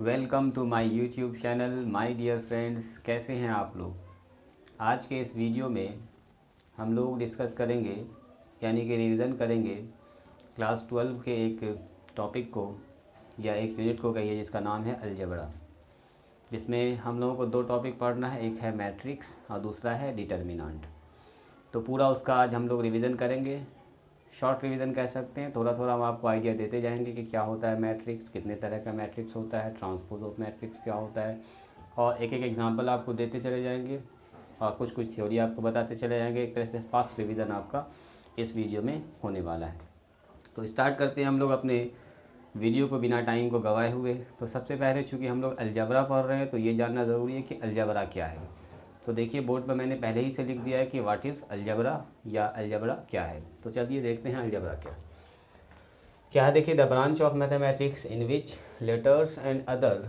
Welcome to my YouTube channel my dear friends. कैसे हैं आप लोग। आज के इस वीडियो में हम लोग डिस्कस करेंगे यानी कि रिवीजन करेंगे क्लास 12 के एक टॉपिक को या एक यूनिट को कहिए जिसका नाम है अलजेब्रा, जिसमें हम लोगों को दो टॉपिक पढ़ना है, एक है मैट्रिक्स और दूसरा है डिटर्मिनेंट। तो पूरा उसका आज हम लोग रिवीजन करेंगे। शॉर्ट रिवीजन कह सकते हैं, थोड़ा थोड़ा हम आपको आइडिया देते जाएंगे कि क्या होता है मैट्रिक्स, कितने तरह का मैट्रिक्स होता है, ट्रांसपोज ऑफ मैट्रिक्स क्या होता है, और एक एक एग्जांपल आपको देते चले जाएंगे और कुछ कुछ थ्योरी आपको बताते चले जाएंगे। एक तरह से फास्ट रिवीजन आपका इस वीडियो में होने वाला है। तो स्टार्ट करते हैं हम लोग अपने वीडियो को बिना टाइम को गवाए हुए। तो सबसे पहले चूँकि हम लोग अलजेब्रा पढ़ रहे हैं तो ये जानना ज़रूरी है कि अलजेब्रा क्या है। तो देखिए बोर्ड पर मैंने पहले ही से लिख दिया है कि व्हाट इज़ अलजेब्रा या अलजेब्रा क्या है। तो चलिए देखते हैं अलजेब्रा क्या है। देखिए, the branch of mathematics in which letters and other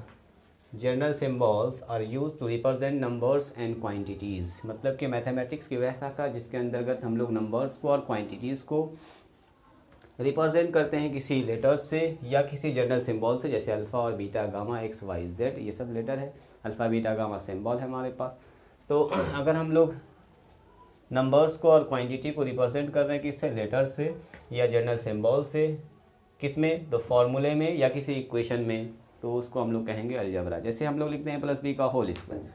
general symbols are use to represent numbers and quantities. मतलब कि मैथमेटिक्स की वह शाखा जिसके अंतर्गत हम लोग नंबर्स को और क्वांटिटीज़ को रिप्रेजेंट करते हैं किसी लेटर्स से या किसी जनरल सिंबल से, जैसे अल्फ़ा और beta gamma X Y Z, ये सब लेटर है। अल्फ़ा बीटा गामा सिंबल है हमारे पास। तो अगर हम लोग नंबर्स को और क्वांटिटी को रिप्रेजेंट कर रहे हैं किससे, लेटर से या जनरल सिंबल से, किस में, तो फॉर्मूले में या किसी इक्वेशन में, तो उसको हम लोग कहेंगे अलजेब्रा। जैसे हम लोग लिखते हैं प्लस बी का होल स्क्वायर,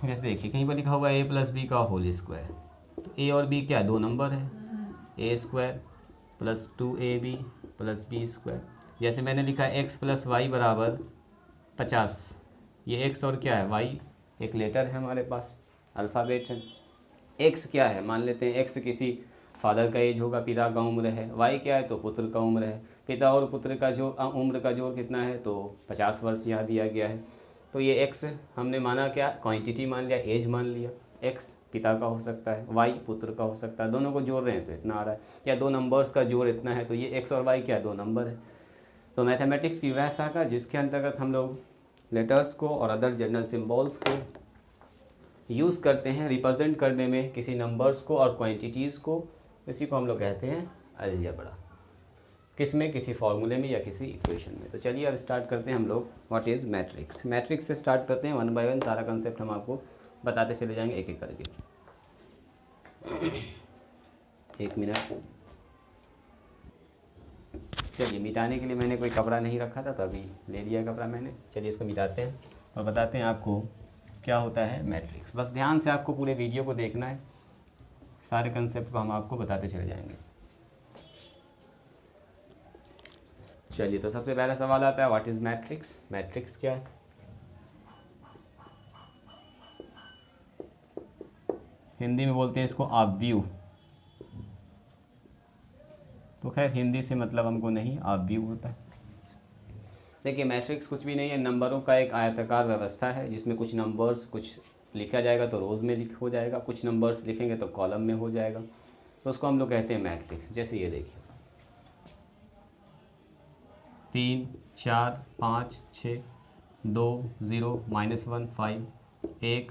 जैसे देखिए कहीं पर लिखा हुआ है ए प्लस बी का होल स्क्वायर। तो ए और बी क्या, दो नंबर है, A square plus 2ab plus B square. जैसे मैंने लिखा एक्स प्लस वाई बराबर 50, ये एक्स और क्या है वाई, एक लेटर है हमारे पास, अल्फ़ाबेट है। एक्स क्या है, मान लेते हैं एक्स किसी फादर का एज होगा, पिता का उम्र है। वाई क्या है, तो पुत्र का उम्र है। पिता और पुत्र का जो उम्र का जोड़ कितना है, तो 50 वर्ष यहाँ दिया गया है। तो ये एक्स हमने माना क्या, क्वांटिटी मान लिया, एज मान लिया। एक्स पिता का हो सकता है, वाई पुत्र का हो सकता है, दोनों को जोड़ रहे हैं तो इतना आ रहा है, या दो नंबर्स का जोड़ इतना है, तो ये एक्स और वाई क्या है, दो नंबर है। तो मैथमेटिक्स की वह शाखा जिसके अंतर्गत हम लोग लेटर्स को और अदर जनरल सिम्बॉल्स को यूज़ करते हैं रिप्रेजेंट करने में किसी नंबर्स को और क्वांटिटीज़ को, इसी को हम लोग कहते हैं अलजेब्रा। किस में, किसी फॉर्मूले में या किसी इक्वेशन में। तो चलिए अब स्टार्ट करते हैं हम लोग व्हाट इज़ मैट्रिक्स। मैट्रिक्स से स्टार्ट करते हैं, वन बाय वन सारा कंसेप्ट हम आपको बताते चले जाएंगे एक एक करके। एक मिनट, चलिए मिटाने के लिए मैंने कोई कपड़ा नहीं रखा था तो अभी ले लिया कपड़ा मैंने। चलिए इसको मिटाते हैं और बताते हैं आपको क्या होता है मैट्रिक्स। बस ध्यान से आपको पूरे वीडियो को देखना है, सारे कंसेप्ट को हम आपको बताते चले जाएंगे। चलिए, तो सबसे पहला सवाल आता है व्हाट इज़ मैट्रिक्स। मैट्रिक्स क्या है। हिंदी में बोलते हैं इसको आव्यूह। तो खैर हिंदी से मतलब हमको नहीं, आव्यूह होता है। देखिए मैट्रिक्स कुछ भी नहीं है, नंबरों का एक आयताकार व्यवस्था है जिसमें कुछ नंबर्स, कुछ लिखा जाएगा तो रोज़ में लिख हो जाएगा, कुछ नंबर्स लिखेंगे तो कॉलम में हो जाएगा, तो उसको हम लोग कहते हैं मैट्रिक्स। जैसे ये देखिए 3 4 5 6 2 0 -1 5 1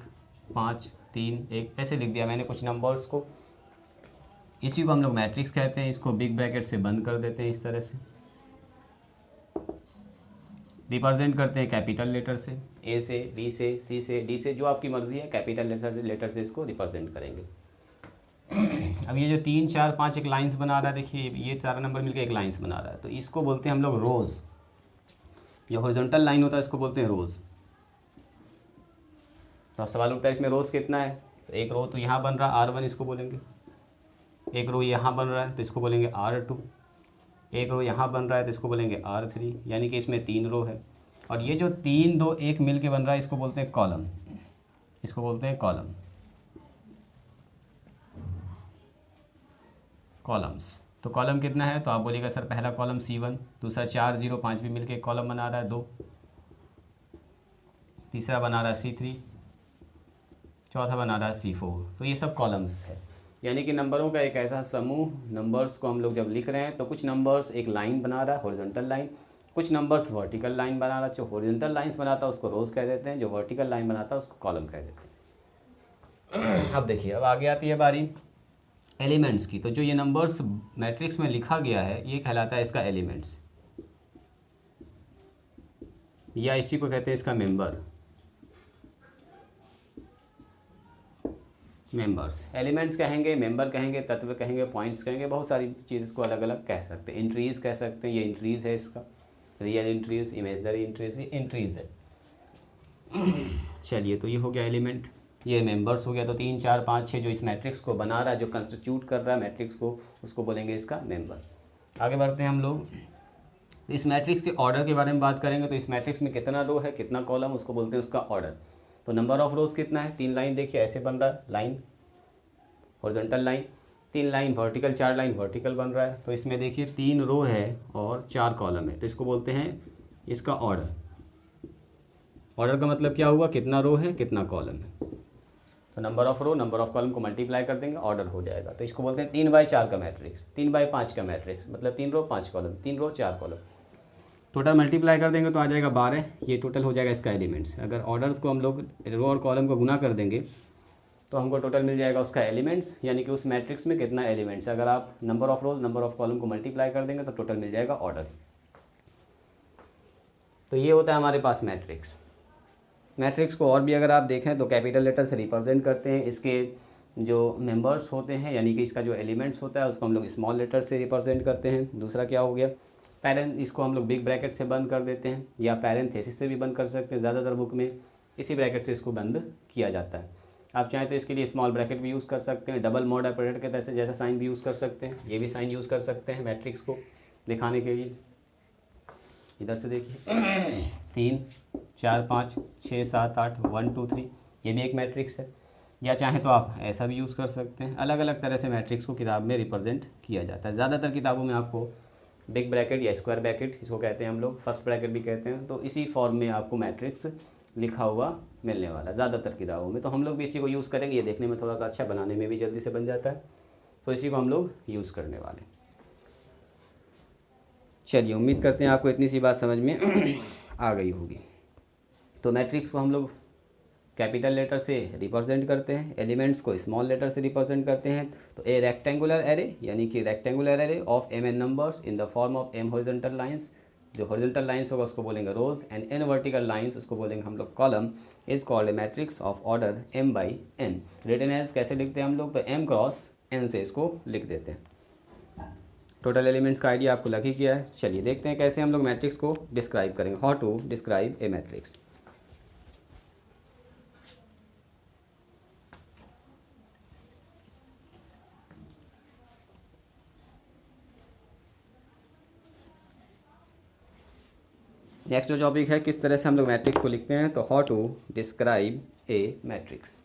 5 3 1, ऐसे लिख दिया मैंने कुछ नंबर्स को। इसी को हम लोग मैट्रिक्स कहते हैं। इसको बिग ब्रैकेट से बंद कर देते हैं, इस तरह से रिप्रेजेंट करते हैं कैपिटल लेटर से, ए से, बी से, सी से, डी से, जो आपकी मर्जी है, कैपिटल लेटर से इसको रिप्रेजेंट करेंगे। अब ये जो 3 4 5 एक लाइंस बना रहा है, देखिए ये सारा नंबर मिलकर एक लाइंस बना रहा है, तो इसको बोलते हैं हम लोग रोज़। जो हॉरिजॉन्टल लाइन होता है इसको बोलते हैं रोज़। तो अब सवाल उठता है इसमें रोज़ कितना है, तो एक रो तो यहाँ बन रहा है R1, इसको बोलेंगे। एक रो यहाँ बन रहा है तो इसको बोलेंगे R2। एक रो यहाँ बन रहा है तो इसको बोलेंगे R3, यानी कि इसमें 3 रो है। और ये जो 3 2 1 मिल के बन रहा है इसको बोलते हैं कॉलम, इसको बोलते हैं कॉलम, कॉलम्स। तो कॉलम कितना है, तो आप बोलिएगा सर पहला कॉलम C1, दूसरा 4 0 5 भी मिलके एक कॉलम बना रहा है 2, तीसरा बना रहा है C3, चौथा बना रहा है C4। तो ये सब कॉलम्स है, यानी कि नंबरों का एक ऐसा समूह। नंबर्स को हम लोग जब लिख रहे हैं तो कुछ नंबर्स एक लाइन बना रहा है, हॉरिजॉन्टल लाइन, कुछ नंबर्स वर्टिकल लाइन बना रहा है। जो हॉरिजॉन्टल लाइंस बनाता है उसको रोज़ कह देते हैं, जो वर्टिकल लाइन बनाता है उसको कॉलम कह देते हैं। अब देखिए, अब आगे आती है बारी एलिमेंट्स की। तो जो ये नंबर्स मैट्रिक्स में लिखा गया है ये कहलाता है इसका एलिमेंट्स। या इसी को कहते हैं इसका मेंबर्स। एलिमेंट्स कहेंगे, मेंबर कहेंगे, तत्व कहेंगे, पॉइंट्स कहेंगे, बहुत सारी चीज़ को अलग अलग कह सकते हैं। इंट्रीज़ कह सकते हैं, ये इंट्रीज़ है इसका, रियल इंट्रीज़, इमेजनरी इंट्रीज़, ये इंट्रीज़ है। चलिए, तो ये हो गया एलिमेंट, ये मेंबर्स हो गया। तो 3 4 5 6 जो इस मैट्रिक्स को बना रहा है, जो कंस्टिट्यूट कर रहा है मैट्रिक्स को, उसको बोलेंगे इसका मेंबर। आगे बढ़ते हैं हम लोग। इस मैट्रिक्स के ऑर्डर के बारे में बात करेंगे। तो इस मैट्रिक्स में कितना रो है, कितना कॉलम, उसको बोलते हैं उसका ऑर्डर। तो नंबर ऑफ रोज कितना है, 3 लाइन देखिए ऐसे बन रहा है, line horizontal line, 3 line vertical, 4 line vertical बन रहा है। तो इसमें देखिए 3 रो है और 4 कॉलम है, तो इसको बोलते हैं इसका ऑर्डर। ऑर्डर का मतलब क्या हुआ, कितना रो है कितना कॉलम है। तो number of row number of column को मल्टीप्लाई कर देंगे, ऑर्डर हो जाएगा। तो इसको बोलते हैं 3/4 का मैट्रिक्स, 3/5 का मैट्रिक्स, मतलब 3 रो 5 कॉलम, 3 रो 4 कॉलम। टोटल मल्टीप्लाई कर देंगे तो आ जाएगा 12। ये टोटल हो जाएगा इसका एलिमेंट्स। अगर ऑर्डर्स को हम लोग रो और कॉलम को गुना कर देंगे तो हमको टोटल मिल जाएगा उसका एलिमेंट्स, यानी कि उस मैट्रिक्स में कितना एलिमेंट्स है। अगर आप number of rose number of column को मल्टीप्लाई कर देंगे तो टोटल मिल जाएगा ऑर्डर। तो ये होता है हमारे पास मैट्रिक्स। मैट्रिक्स को और भी अगर आप देखें तो कैपिटल लेटर से रिप्रेजेंट करते हैं। इसके जो मेंबर्स होते हैं, यानी कि इसका जो एलिमेंट्स होता है, उसको हम लोग स्मॉल लेटर से रिप्रेजेंट करते हैं। दूसरा क्या हो गया, पैरेंथ, इसको हम लोग बिग ब्रैकेट से बंद कर देते हैं, या पैरेंथेसिस से भी बंद कर सकते हैं। ज़्यादातर बुक में इसी ब्रैकेट से इसको बंद किया जाता है। आप चाहें तो इसके लिए स्मॉल ब्रैकेट भी यूज़ कर सकते हैं, डबल मॉड ऑपरेटर के तरह जैसा साइन भी यूज़ कर सकते हैं। ये भी साइन यूज़ कर सकते हैं मैट्रिक्स को दिखाने के लिए। इधर से देखिए 3 4 5 6 7 8 1 2 3, ये भी एक मैट्रिक्स है। या चाहें तो आप ऐसा भी यूज़ कर सकते हैं। अलग अलग तरह से मैट्रिक्स को किताब में रिप्रेजेंट किया जाता है। ज़्यादातर किताबों में आपको बिग ब्रैकेट या स्क्वायर ब्रैकेट, इसको कहते हैं हम लोग, फर्स्ट ब्रैकेट भी कहते हैं, तो इसी फॉर्म में आपको मैट्रिक्स लिखा हुआ मिलने वाला ज़्यादातर किताबों में। तो हम लोग भी इसी को यूज़ करेंगे। ये देखने में थोड़ा सा अच्छा, बनाने में भी जल्दी से बन जाता है, तो इसी को हम लोग यूज़ करने वाले। चलिए, उम्मीद करते हैं आपको इतनी सी बात समझ में आ गई होगी। तो मैट्रिक्स को हम लोग कैपिटल लेटर से रिप्रेजेंट करते हैं, एलिमेंट्स को स्मॉल लेटर से रिप्रेजेंट करते हैं। तो ए रेक्टेंगुलर एरे, यानी कि rectangular array of m n numbers in the form of m horizontal lines. जो हॉरिजॉन्टल लाइंस होगा उसको बोलेंगे rows, and n vertical lines उसको बोलेंगे हम लोग column, is called a matrix of order m/n। Written as कैसे लिखते हैं हम लोग, तो m क्रॉस n से इसको लिख देते हैं। टोटल एलिमेंट्स का आइडिया आपको लग ही गया है। चलिए देखते हैं कैसे हम लोग मैट्रिक्स को डिस्क्राइब करेंगे। How to describe a matrix. Next जो टॉपिक है, किस तरह से हम लोग मैट्रिक्स को लिखते हैं। तो how to describe a matrix.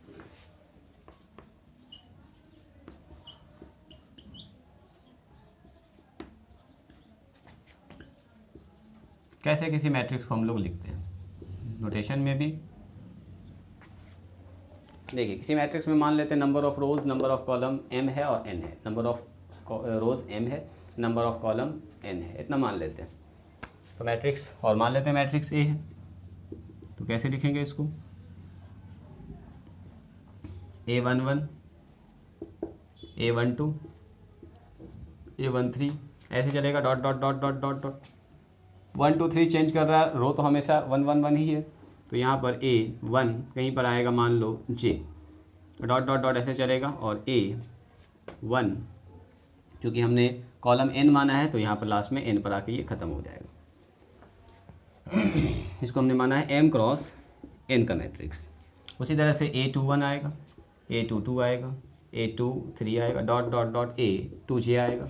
कैसे किसी मैट्रिक्स को हम लोग लिखते हैं, नोटेशन में भी देखिए। किसी मैट्रिक्स में मान लेते हैं number of rose number of column m है और n है। नंबर ऑफ रोज m है, नंबर ऑफ कॉलम n है, इतना मान लेते हैं। तो मैट्रिक्स, और मान लेते हैं मैट्रिक्स A है, तो कैसे लिखेंगे इसको, A11 A12 A13 ऐसे चलेगा, dot dot dot dot dot dot 1 2 3 change कर रहा है, रो तो हमेशा 1 1 1 ही है। तो यहाँ पर A1 कहीं पर आएगा, मान लो J, डॉट डॉट डॉट ऐसे चलेगा, और A1 क्योंकि हमने कॉलम n माना है तो यहाँ पर लास्ट में n पर आके ये ख़त्म हो जाएगा। इसको हमने माना है m क्रॉस n का मैट्रिक्स। उसी तरह से A21 आएगा, A22 आएगा, A23 आएगा, डॉट डॉट डॉट A2J आएगा,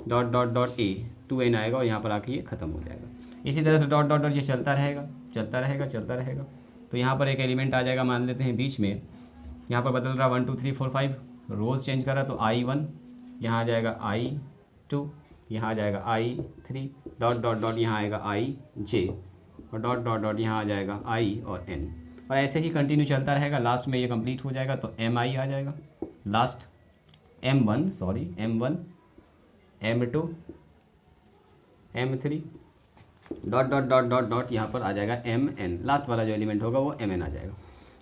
डॉट डॉट डॉट A2N आएगा, और यहाँ पर आके ये ख़त्म हो जाएगा। इसी तरह से डॉट डॉट डॉट ये चलता रहेगा चलता रहेगा चलता रहेगा। तो यहाँ पर एक एलिमेंट आ जाएगा, मान लेते हैं बीच में, यहाँ पर बदल रहा 1 2 3 4 5, रोज़ चेंज कर रहा, तो I1 यहाँ आ जाएगा I2, यहाँ आ जाएगा I3, डॉट डॉट डॉट यहाँ आएगा IJ, और डॉट डॉट डॉट यहाँ आ जाएगा I और N, और ऐसे ही कंटिन्यू चलता रहेगा। लास्ट में ये कंप्लीट हो जाएगा तो MI आ जाएगा, last M1 M2 M3, dot dot dot dot dot यहाँ पर आ जाएगा MN, लास्ट वाला जो एलिमेंट होगा वो MN आ जाएगा।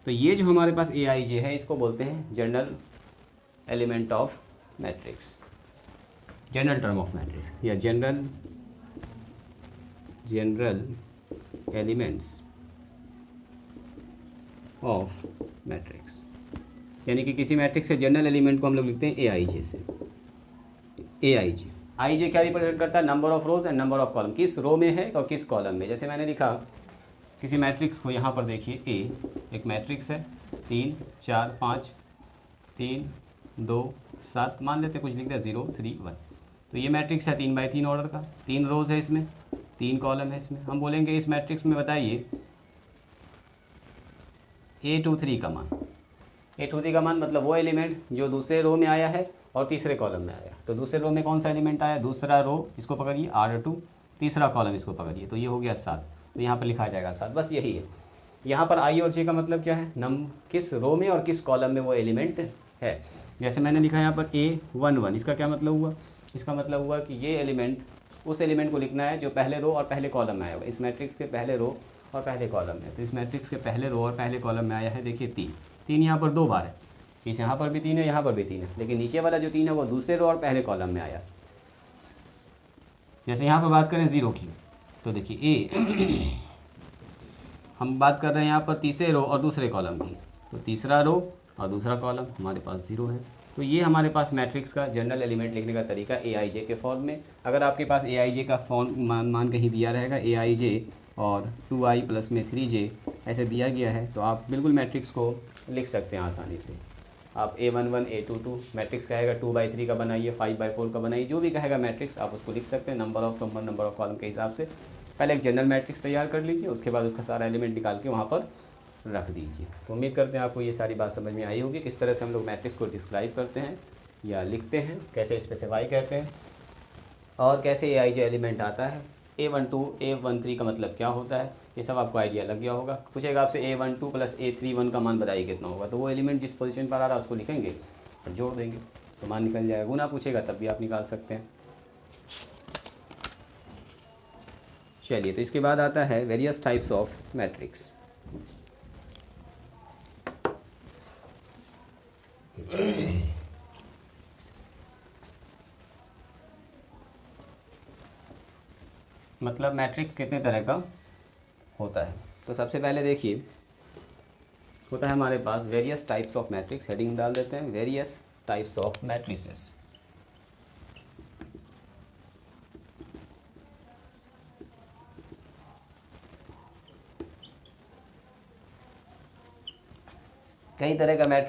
तो ये जो हमारे पास AIJ है, इसको बोलते हैं general element of matrix, general term of matrix, या जनरल एलिमेंट्स ऑफ मैट्रिक्स, यानी कि किसी मैट्रिक्स के जनरल एलिमेंट को हम लोग लिखते हैं ए आई जे से। ए आई जे, आई जे क्या रिप्रेजेंट करता है? Number of rose and number of column, किस रो में है और किस कॉलम में। जैसे मैंने लिखा किसी मैट्रिक्स को, यहाँ पर देखिए ए एक मैट्रिक्स है, 3 4 5 3 2 7, मान लेते कुछ लिख दिया 0 3 1, तो ये मैट्रिक्स है 3 बाई 3 ऑर्डर का, 3 रोज है इसमें, 3 कॉलम है इसमें। हम बोलेंगे इस मैट्रिक्स में बताइए A23 का मान। A23 का मान मतलब वो एलिमेंट जो दूसरे रो में आया है और तीसरे कॉलम में आया। तो दूसरे रो में कौन सा एलिमेंट आया? दूसरा रो इसको पकड़िए R2, तीसरा कॉलम इसको पकड़िए, तो ये हो गया 7, तो यहाँ पर लिखा जाएगा 7, बस यही है। यहाँ पर आई और जे का मतलब क्या है? किस रो में और किस कॉलम में वो एलिमेंट है। जैसे मैंने लिखा यहाँ पर A11, इसका क्या मतलब हुआ? इसका मतलब हुआ कि ये एलिमेंट, उस एलिमेंट को लिखना है जो पहले रो और पहले कॉलम में आया हुआ, इस मैट्रिक्स के पहले रो और पहले कॉलम में। तो इस मैट्रिक्स के पहले रो और पहले कॉलम में आया है, देखिए 3 यहाँ पर 2 बार है, इस यहाँ पर भी 3 है, यहाँ पर भी 3 है, लेकिन नीचे वाला जो 3 है वो दूसरे रो और पहले कॉलम में आया। जैसे यहाँ पर बात करें 0 की, तो देखिए ए हम बात कर रहे हैं यहाँ पर तीसरे रो और दूसरे कॉलम की, तो तीसरा रो और दूसरा कॉलम हमारे पास 0 है। तो ये हमारे पास मैट्रिक्स का जनरल एलिमेंट लिखने का तरीका ए आई जे के फॉर्म में। अगर आपके पास ए आई जे का फॉर्म मान कहीं दिया रहेगा, ए आई जे और 2i प्लस में 3j ऐसे दिया गया है, तो आप बिल्कुल मैट्रिक्स को लिख सकते हैं आसानी से। आप A11 A22 मैट्रिक्स कहेगा 2/3 का बनाइए, 5/4 का बनाइए, जो भी कहेगा मैट्रिक्स आप उसको लिख सकते हैं नंबर ऑफ कॉलम के हिसाब से। पहले एक जनरल मैट्रिक्स तैयार कर लीजिए, उसके बाद उसका सारा एलिमेंट निकाल के वहाँ पर रख दीजिए। तो उम्मीद करते हैं आपको ये सारी बात समझ में आई होगी, किस तरह से हम लोग मैट्रिक्स को डिस्क्राइब करते हैं या लिखते हैं, कैसे स्पेसिफाई करते हैं और कैसे ए आई जे एलिमेंट आता है। A12 A13 का मतलब क्या होता है, ये सब आपको आइडिया लग गया होगा। पूछेगा आपसे A12 प्लस A31 का मान बताइए कितना होगा, तो वो एलिमेंट जिस पोजीशन पर आ रहा है उसको लिखेंगे और जोड़ देंगे तो मान निकल जाएगा। गुना पूछेगा तब भी आप निकाल सकते हैं। चलिए, तो इसके बाद आता है वेरियस टाइप्स ऑफ मैट्रिक्स। मतलब मैट्रिक्स कितने तरह का होता है। तो सबसे पहले देखिए, होता है हमारे पास various types of matrix, heading डाल देते हैं वेरियस टाइप्स ऑफ मैट्रिसेस। कई तरह का मैट्रिक्स